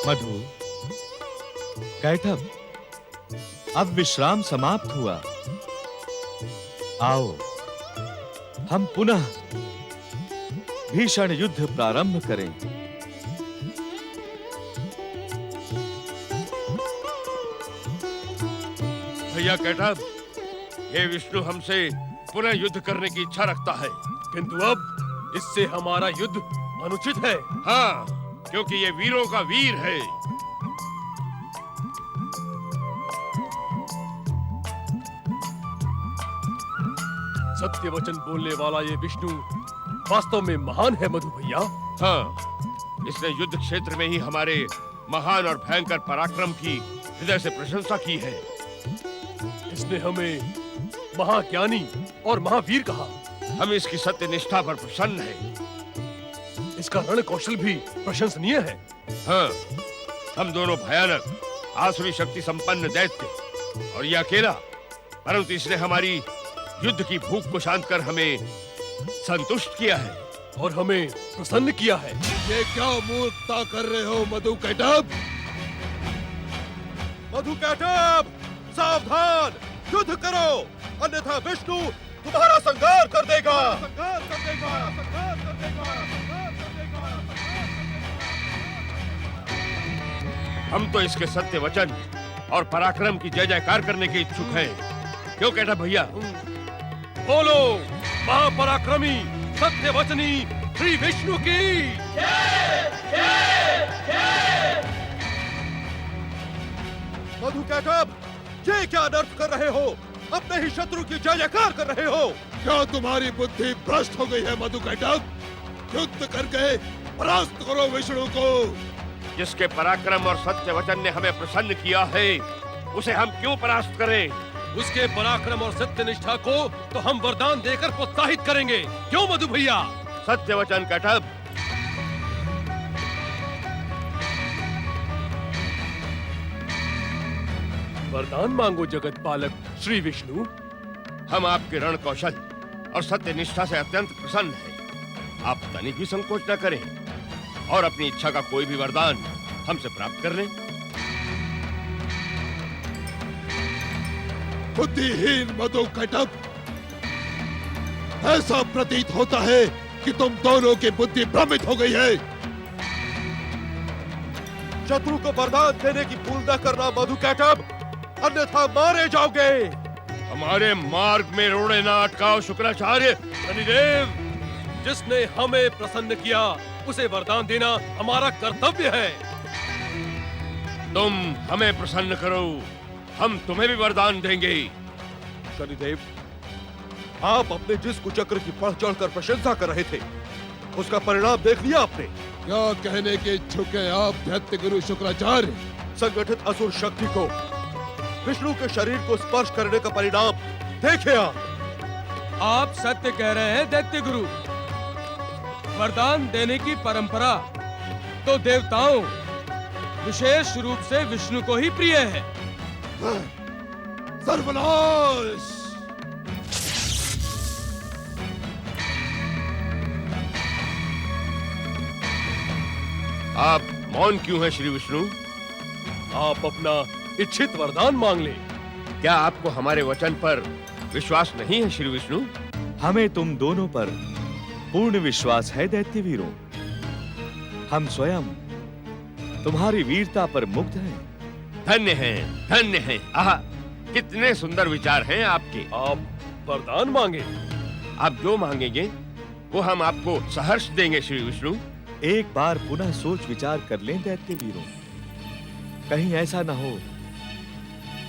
मधु, कैटभ, अब विश्राम समाप्त हुआ। आओ, हम पुनः भीषण युद्ध प्रारंभ करें। भैया कैटभ, ये विष्णु हमसे पुनः युद्ध करने की इच्छा रखता है, किंतु अब इससे हमारा युद्ध अनुचित है। हाँ, क्योंकि ये वीरों का वीर है। सत्य वचन बोलने वाला ये विष्णु वास्तव में महान है मधु भैया। हाँ, इसने युद्ध क्षेत्र में ही हमारे महान और भयंकर पराक्रम की हृदय से प्रशंसा की है। इसने हमें महाज्ञानी और महावीर कहा। हम इसकी सत्य निष्ठा पर प्रसन्न हैं। इसका रण कौशल भी प्रशंसनीय है। हाँ, हम दोनों भयानक आसुरी शक्ति संपन्न दैत्य और ये अकेला, परंतु इसने हमारी युद्ध की भूख को शांत कर हमें संतुष्ट किया है और हमें प्रसन्न किया है। ये क्या मूर्खता कर रहे हो मधु कैटभ? मधु कैटभ, सावधान, युद्ध करो, अन्यथा विष्णु तुम्हारा संहार कर देगा। हम तो इसके सत्य वचन और पराक्रम की जय जयकार करने के इच्छुक हैं। क्यों कैटभ भैया? बोलो, महापराक्रमी सत्य वचनी श्री विष्णु की मधु कैटभ, ये क्या अनर्थ कर रहे हो? अपने ही शत्रु की जय जयकार कर रहे हो। क्या तुम्हारी बुद्धि भ्रष्ट हो गई है मधु कैटभ? युद्ध करके परास्त करो विष्णु को। जिसके पराक्रम और सत्य वचन ने हमें प्रसन्न किया है, उसे हम क्यों परास्त करें? उसके पराक्रम और सत्य निष्ठा को तो हम वरदान देकर प्रोत्साहित करेंगे। क्यों मधु भैया? सत्य वचन कैटभ। वरदान मांगो जगत पालक श्री विष्णु। हम आपके रण कौशल और सत्य निष्ठा से अत्यंत प्रसन्न हैं। आप तनिक भी संकोच न करें और अपनी इच्छा का कोई भी वरदान हमसे प्राप्त कर लें। बुद्धिहीन मधु कैटभ, ऐसा प्रतीत होता है कि तुम दोनों की बुद्धि भ्रमित हो गई है। शत्रु को वरदान देने की भूल न करना मधु कैटभ, अन्यथा मारे जाओगे। हमारे मार्ग में रोड़े ना अटकाओ शुक्राचार्य। शनिदेव, जिसने हमें प्रसन्न किया उसे वरदान देना हमारा कर्तव्य है। तुम हमें प्रसन्न करो, हम तुम्हें भी वरदान देंगे। शनिदेव, आप अपने जिस कुचक्र की बढ़ चढ़कर प्रशंसा कर रहे थे, उसका परिणाम देख लिया आपने। क्या कहने के इच्छुक हैं आप दैत्य गुरु शुक्राचार्य? संगठित असुर शक्ति को विष्णु के शरीर को स्पर्श करने का परिणाम देखे आप सत्य कह रहे हैं दैत्य गुरु। वरदान देने की परंपरा तो देवताओं, विशेष रूप से विष्णु को ही प्रिय है। सर्वनाश! आप मौन क्यों हैं श्री विष्णु? आप अपना इच्छित वरदान मांग ले। क्या आपको हमारे वचन पर विश्वास नहीं है श्री विष्णु? हमें तुम दोनों पर पूर्ण विश्वास है दैत्य वीरों। हम स्वयं तुम्हारी वीरता पर मुग्ध हैं। धन्य हैं, धन्य हैं। आहा, कितने सुंदर विचार हैं आपके। आप वरदान मांगे। आप जो मांगेंगे वो हम आपको सहर्ष देंगे श्री विष्णु। एक बार पुनः सोच विचार कर लें दैत्य वीरों। कहीं ऐसा न हो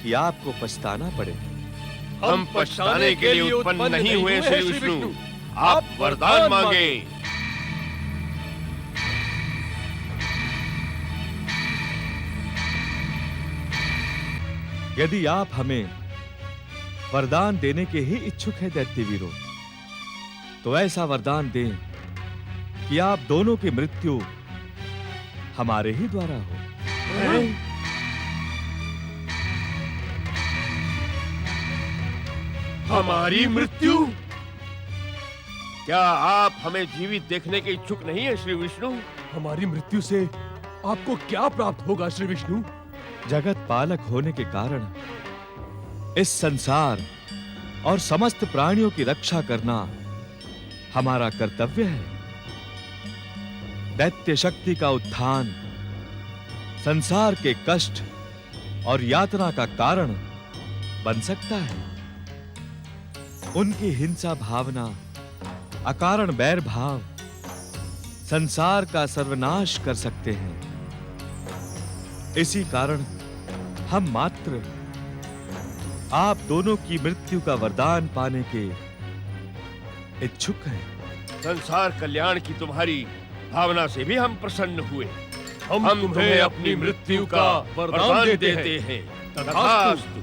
कि आपको पछताना पड़े। हम पछताने के लिए उत्पन्न नहीं हुए श्री विष्णु। आप वरदान मांगे। यदि आप हमें वरदान देने के ही इच्छुक हैं दैत्य वीरों, तो ऐसा वरदान दें कि आप दोनों की मृत्यु हमारे ही द्वारा हो। हमारी मृत्यु? क्या आप हमें जीवित देखने के इच्छुक नहीं है श्री विष्णु? हमारी मृत्यु से आपको क्या प्राप्त होगा श्री विष्णु? जगत पालक होने के कारण इस संसार और समस्त प्राणियों की रक्षा करना हमारा कर्तव्य है। दैत्य शक्ति का उत्थान संसार के कष्ट और यातना का कारण बन सकता है। उनकी हिंसा भावना, अकारण बैर भाव संसार का सर्वनाश कर सकते हैं। इसी कारण हम मात्र आप दोनों की मृत्यु का वरदान पाने के इच्छुक हैं। संसार कल्याण की तुम्हारी भावना से भी हम प्रसन्न हुए। हम तुम्हें अपनी मृत्यु का वरदान देते हैं। तथास्तु।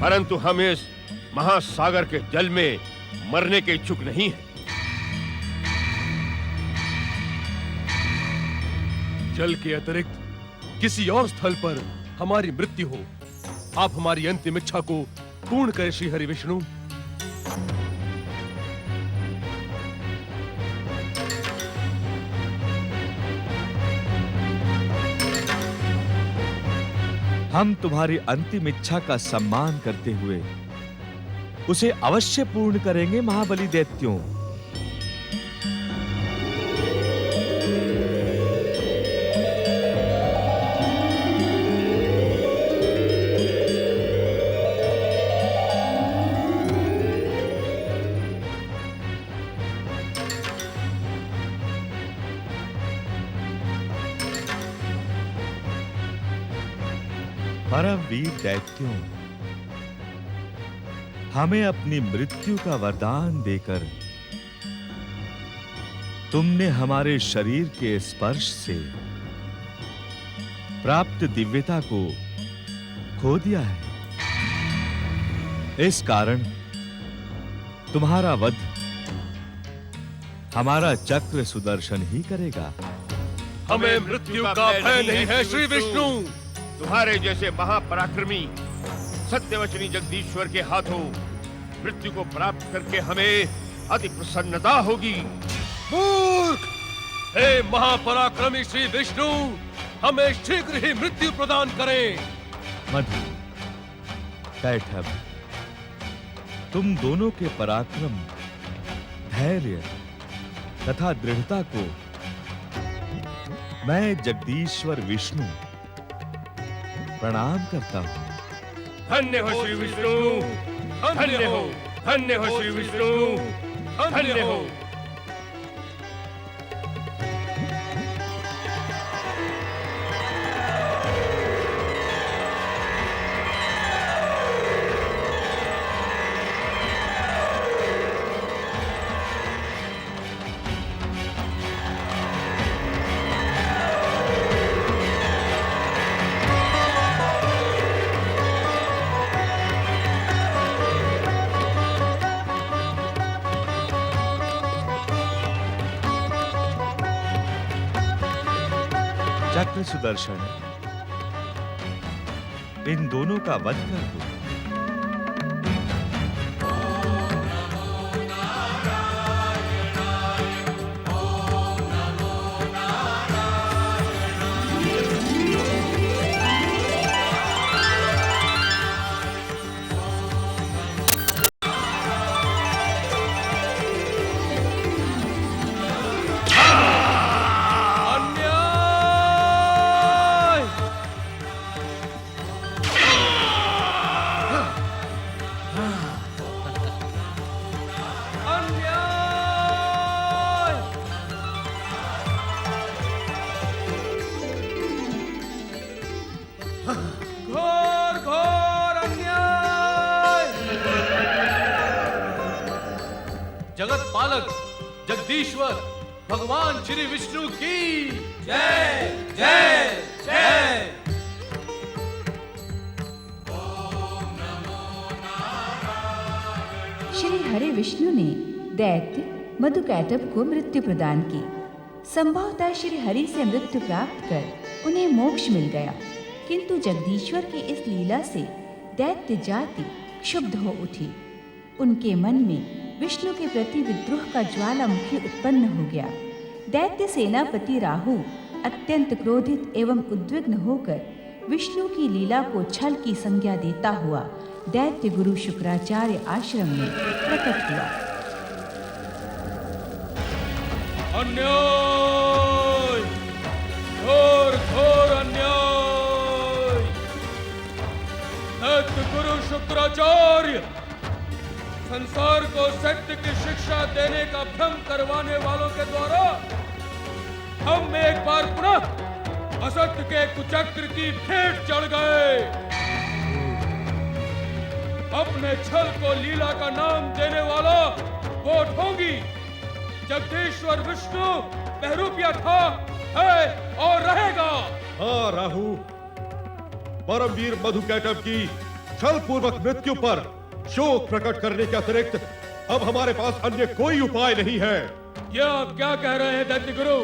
परंतु हम इस महासागर के जल में मरने के इच्छुक नहीं हैं। जल के अतिरिक्त किसी और स्थल पर हमारी मृत्यु हो, आप हमारी अंतिम इच्छा को पूर्ण करें श्री हरि विष्णु। हम तुम्हारी अंतिम इच्छा का सम्मान करते हुए उसे अवश्य पूर्ण करेंगे महाबली दैत्यों। परम वीर दैत्यों, हमें अपनी मृत्यु का वरदान देकर तुमने हमारे शरीर के स्पर्श से प्राप्त दिव्यता को खो दिया है। इस कारण तुम्हारा वध हमारा चक्र सुदर्शन ही करेगा। हमें मृत्यु का भय नहीं है श्री विष्णु। तुम्हारे जैसे महापराक्रमी सत्यवचनी जगदीश्वर के हाथों मृत्यु को प्राप्त करके हमें अति प्रसन्नता होगी। मूर्ख! हे महापराक्रमी श्री विष्णु, हमें शीघ्र ही मृत्यु प्रदान करें। मधु, कैटभ, तुम दोनों के पराक्रम, धैर्य तथा दृढ़ता को मैं जगदीश्वर विष्णु प्रणाम करता हूं। धन्य हो श्री विष्णु, धन्य हो, धन्य हो श्री विष्णु, धन्य हो। चक्र सुदर्शन, इन दोनों का वध कर दो। घोर घोर अन्याय! जगत पालक जगदीश्वर भगवान श्री विष्णु की जय जय जय। श्री हरि विष्णु ने दैत्य मधुकैटभ को मृत्यु प्रदान की। संभवतः श्री हरि से मृत्यु प्राप्त कर उन्हें मोक्ष मिल गया, किंतु जगदीश्वर की इस लीला से दैत्य जाति क्षुब्ध हो उठी। उनके मन में विष्णु के प्रति विद्रोह का ज्वालामुखी उत्पन्न हो गया। दैत्य सेनापति राहु अत्यंत क्रोधित एवं उद्विग्न होकर विष्णु की लीला को छल की संज्ञा देता हुआ दैत्य गुरु शुक्राचार्य आश्रम में प्रकट हुआ। अन्याय, घोर घोर अन्याय। दैत्य गुरु शुक्राचार्य संसार को सत्य की शिक्षा देने का भ्रम करवाने वालों के द्वारा हम एक बार पुनः असत्य के कुचक्र की भेंट चढ़ गए। अपने छल को लीला का नाम देने वाला वो ढोंगी जगदीश्वर विष्णु बहरूपिया था, है और रहेगा। हाँ राहु, परमवीर मधुकैटभ की छल पूर्वक मृत्यु पर शोक प्रकट करने के अतिरिक्त अब हमारे पास अन्य कोई उपाय नहीं है। ये आप क्या कह रहे हैं दैत्य गुरु?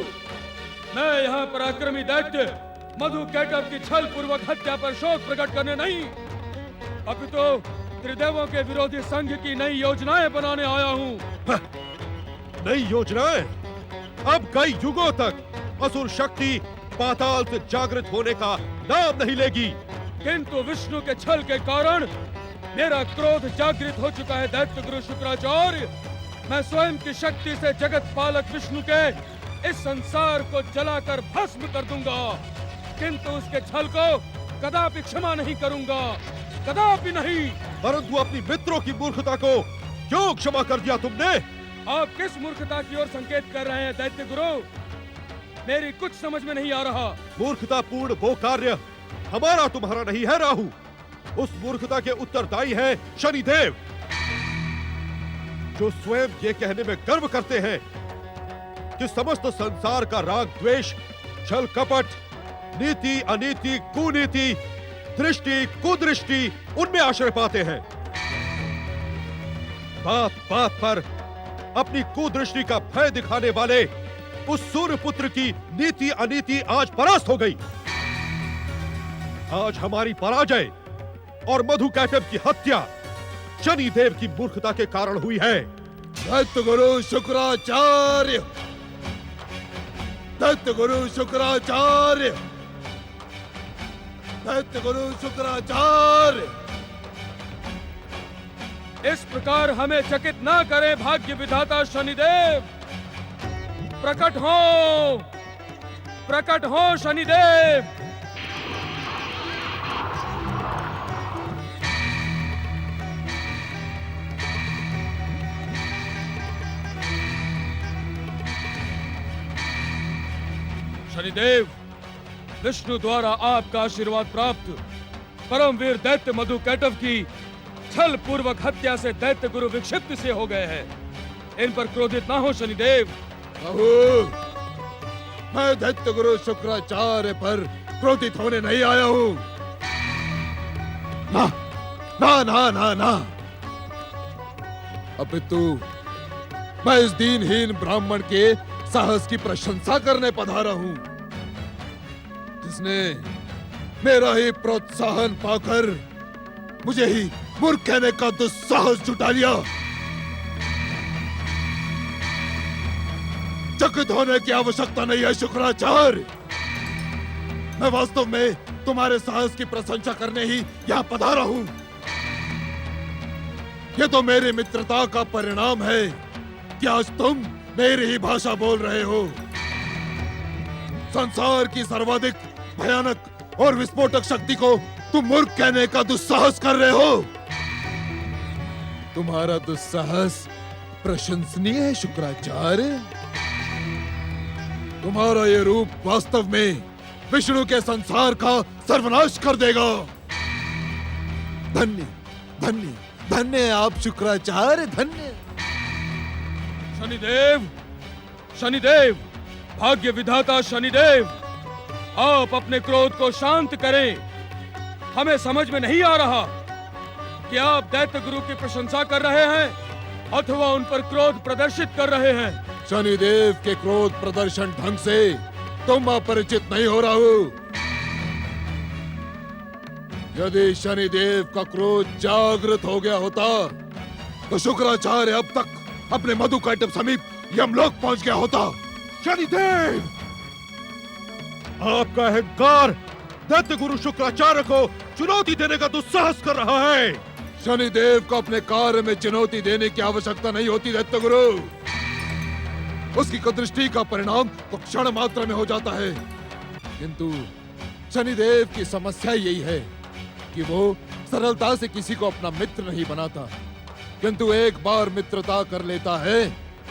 मैं यहाँ पराक्रमी दैत्य मधुकैटभ की छल पूर्वक हत्या पर शोक प्रकट करने नहीं, अपितु त्रिदेवों के विरोधी संघ की नई योजनाएं बनाने आया हूँ। नई योजनाएं? अब कई युगों तक असुर शक्ति पाताल से जागृत होने का नाम नहीं लेगी। किंतु विष्णु के छल के कारण मेरा क्रोध जागृत हो चुका है दैत्य गुरु शुक्राचार्य। मैं स्वयं की शक्ति से जगत पालक विष्णु के इस संसार को जलाकर भस्म कर दूंगा, किंतु उसके छल को कदापि क्षमा नहीं करूंगा, कदापि नहीं। परंतु अपनी मित्रों की मूर्खता को क्यों क्षमा कर दिया तुमने? आप किस मूर्खता की ओर संकेत कर रहे हैं दैत्य गुरु? मेरी कुछ समझ में नहीं आ रहा। मूर्खतापूर्ण वो कार्य हमारा तुम्हारा नहीं है राहु, उस मूर्खता के उत्तरदायी है शनिदेव, जो स्वयं ये कहने में गर्व करते हैं कि समस्त संसार का राग द्वेष, छल कपट, नीति अनीति, कुनीति, दृष्टि कुदृष्टि उनमें आश्रय पाते हैं। बात बात पर अपनी कुदृष्टि का भय दिखाने वाले उस सूर्यपुत्र की नीति अनीति आज परास्त हो गई। आज हमारी पराजय और मधुकैटभ की हत्या शनिदेव की मूर्खता के कारण हुई है। दैत्य गुरु शुक्राचार्य, दैत्य गुरु शुक्राचार्य, दैत्य गुरु शुक्राचार्य। इस प्रकार हमें चकित ना करे भाग्य विधाता शनिदेव। प्रकट हो, प्रकट हो शनिदेव। शनिदेव, विष्णु द्वारा आपका आशीर्वाद प्राप्त परमवीर दैत्य मधुकैटभ की छल पूर्वक हत्या से दैत्य गुरु विक्षिप्त से हो गए हैं। इन पर क्रोधित ना हो शनिदेव। मैं दैत्य गुरु शुक्राचार्य पर क्रोधित होने नहीं आया हूँ। ना ना ना ना ना, अपितु मैं इस दीनहीन ब्राह्मण के साहस की प्रशंसा करने पधारा हूँ, जिसने मेरा ही प्रोत्साहन पाकर मुझे ही मूर्ख कहने का दुस्साहस जुटा लिया। चकित होने की आवश्यकता नहीं है शुक्राचार्य। मैं वास्तव में तुम्हारे साहस की प्रशंसा करने ही यहाँ पधारा हूँ। ये तो मेरी मित्रता का परिणाम है कि आज तुम मेरी ही भाषा बोल रहे हो। संसार की सर्वाधिक भयानक और विस्फोटक शक्ति को तुम मूर्ख कहने का दुस्साहस कर रहे हो। तुम्हारा दुस्साहस प्रशंसनीय है शुक्राचार्य। तुम्हारा ये रूप वास्तव में विष्णु के संसार का सर्वनाश कर देगा। धन्य धन्य धन्य आप शुक्राचार्य, धन्य। शनिदेव, शनिदेव, भाग्य विधाता शनिदेव, आप अपने क्रोध को शांत करें। हमें समझ में नहीं आ रहा कि आप दैत्य गुरु की प्रशंसा कर रहे हैं अथवा उन पर क्रोध प्रदर्शित कर रहे हैं। शनिदेव के क्रोध प्रदर्शन ढंग से तुम अपरिचित नहीं हो रहा हो। यदि शनिदेव का क्रोध जागृत हो गया होता तो शुक्राचार्य अब तक अपने मधुकैटभ समीप यमलोक पहुंच गया होता। शनिदेव, आपका अहंकार दैत्य गुरु शुक्राचार्य को चुनौती देने का दुस्साहस कर रहा है। शनिदेव को अपने कार्य में चुनौती देने की आवश्यकता नहीं होती दैत्य गुरु। उसकी कुदृष्टि का परिणाम तो क्षण मात्र में हो जाता है, किंतु शनिदेव की समस्या यही है कि वो सरलता से किसी को अपना मित्र नहीं बनाता, किंतु एक बार मित्रता कर लेता है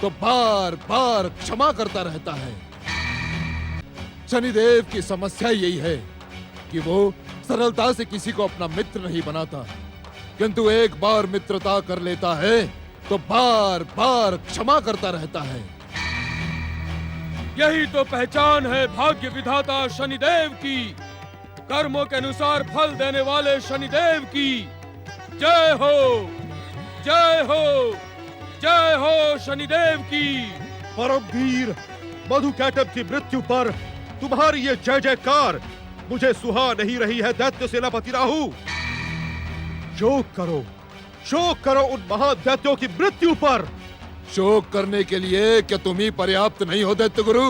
तो बार बार क्षमा करता रहता है। शनिदेव की समस्या यही है कि वो सरलता से किसी को अपना मित्र नहीं बनाता, किंतु एक बार मित्रता कर लेता है तो बार बार क्षमा करता रहता है। यही तो पहचान है भाग्य विधाता शनिदेव की, कर्मों के अनुसार फल देने वाले शनिदेव की। जय हो, जय हो, जय हो शनिदेव की। परम वीर मधुकैटभ की मृत्यु पर तुम्हारी ये जय जयकार मुझे सुहा नहीं रही है दैत्य सेनापति राहु। शोक करो उन महादैत्यों की मृत्यु पर। शोक करने के लिए क्या तुम ही पर्याप्त नहीं हो दैत्य गुरु?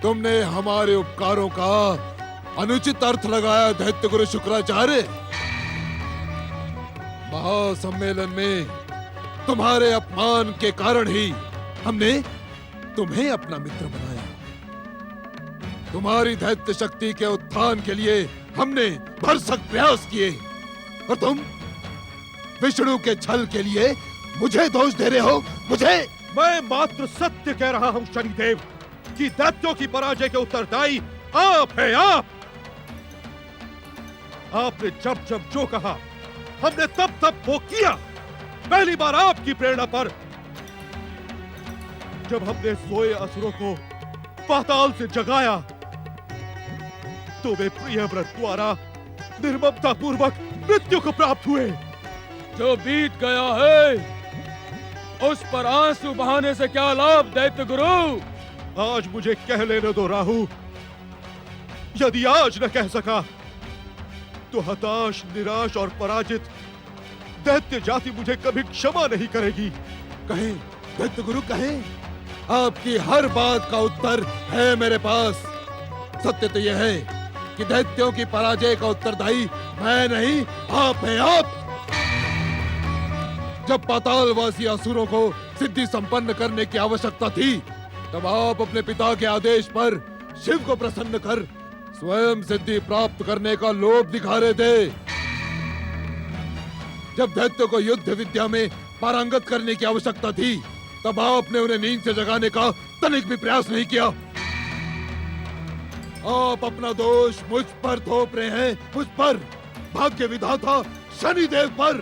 तुमने हमारे उपकारों का अनुचित अर्थ लगाया दैत्य गुरु शुक्राचार्य। महासम्मेलन में तुम्हारे अपमान के कारण ही हमने तुम्हें अपना मित्र बनाया। तुम्हारी दैत्य शक्ति के उत्थान के लिए हमने भरसक प्रयास किए, और तुम विष्णु के छल के लिए मुझे दोष दे रहे हो। मुझे? मैं मात्र सत्य कह रहा हूं शनिदेव कि दैत्यों की पराजय के उत्तरदायी आप हैं। आपने जब जब जो कहा हमने तब तब वो किया। पहली बार आपकी प्रेरणा पर जब हमने सोए असुरों को पाताल से जगाया तो वे प्रियव्रत द्वारा निर्ममता पूर्वक मृत्यु को प्राप्त हुए। जो बीत गया है उस पर आंसू बहाने से क्या लाभ दैत्य गुरु। आज मुझे कह लेने दो राहु। यदि आज न कह सका तो हताश, निराश और पराजित दैत्य जाति मुझे कभी क्षमा नहीं करेगी। कहें दैत्य गुरु, कहें। आपकी हर बात का उत्तर है मेरे पास। सत्य तो यह है कि दैत्यों की पराजय का उत्तरदायी मैं नहीं, आप हैं। आप जब पातालवासी असुरों को सिद्धि संपन्न करने की आवश्यकता थी, तब आप अपने पिता के आदेश पर शिव को प्रसन्न कर स्वयं सिद्धि प्राप्त करने का लोभ दिखा रहे थे। जब दैत्यों को युद्ध विद्या में पारंगत करने की आवश्यकता थी, तब आपने उन्हें नींद से जगाने का तनिक भी प्रयास नहीं किया। आप अपना दोष मुझ पर थोप रहे हैं, मुझ पर, भाग्य विधाता शनिदेव पर।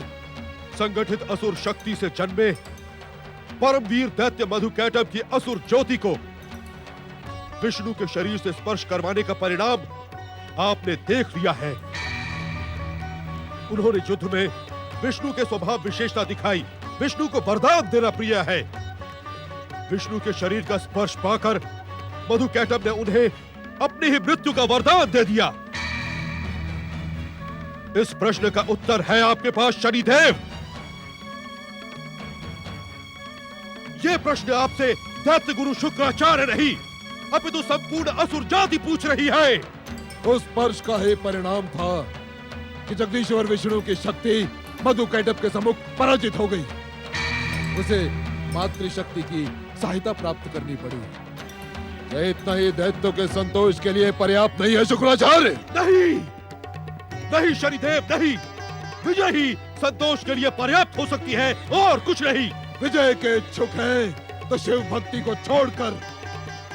संगठित असुर शक्ति से जन्मे परमवीर दैत्य मधुकैटभ की असुर ज्योति को विष्णु के शरीर से स्पर्श करवाने का परिणाम आपने देख लिया है। उन्होंने युद्ध में विष्णु के स्वभाव विशेषता दिखाई। विष्णु को वरदान देना प्रिय है। विष्णु के शरीर का स्पर्श पाकर मधुकैटभ ने उन्हें अपनी ही मृत्यु का वरदान दे दिया। इस प्रश्न का उत्तर है आपके पास शनिदेव। यह प्रश्न आपसे दैत्य गुरु शुक्राचार्य नहीं, अपितु संपूर्ण असुर जाति पूछ रही है। उस स्पर्श का ही परिणाम था कि जगदीश्वर विष्णु की शक्ति मधुकैटभ के सम्मुख पराजित हो गई। उसे मातृशक्ति की सहायता प्राप्त करनी पड़ी। क्या इतना ही दैत्यों के संतोष के लिए पर्याप्त नहीं है शुक्राचार्य? नहीं, नहीं शनिदेव, नहीं। विजय ही संतोष के लिए पर्याप्त हो सकती है और कुछ नहीं। विजय के इच्छुक हैं तो शिव भक्ति को छोड़कर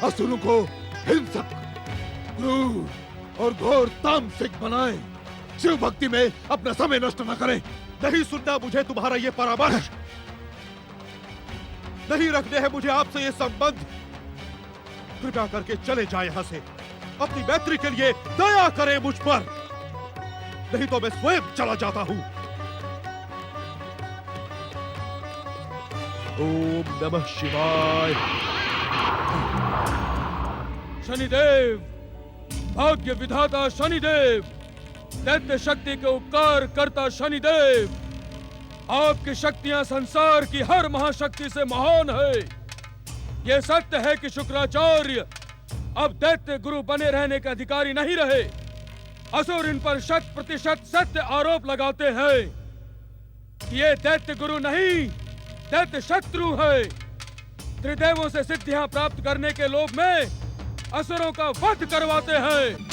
असुरों को हिंसक, क्रूर और घोर तामसिक बनाएं। शिव भक्ति में अपना समय नष्ट न करें। नहीं सुनना मुझे तुम्हारा ये परामर्श। नहीं रखने हैं मुझे आपसे ये संबंध। कृपया करके चले जाए यहाँ से। अपनी मैत्री के लिए दया करें मुझ पर, नहीं तो मैं स्वयं चला जाता हूँ। ओम नमः शिवाय। शनिदेव, भाग्य विधाता शनिदेव, दैत्य शक्ति के उपकार करता शनिदेव, आपकी शक्तियां संसार की हर महाशक्ति से महान है। यह सत्य है कि शुक्राचार्य अब दैत्य गुरु बने रहने के अधिकारी नहीं रहे। असुर इन पर 100% सत्य आरोप लगाते हैं कि ये दैत्य गुरु नहीं, दैत्य शत्रु है। त्रिदेवों से सिद्धियां प्राप्त करने के लोभ में असुरों का वध करवाते हैं।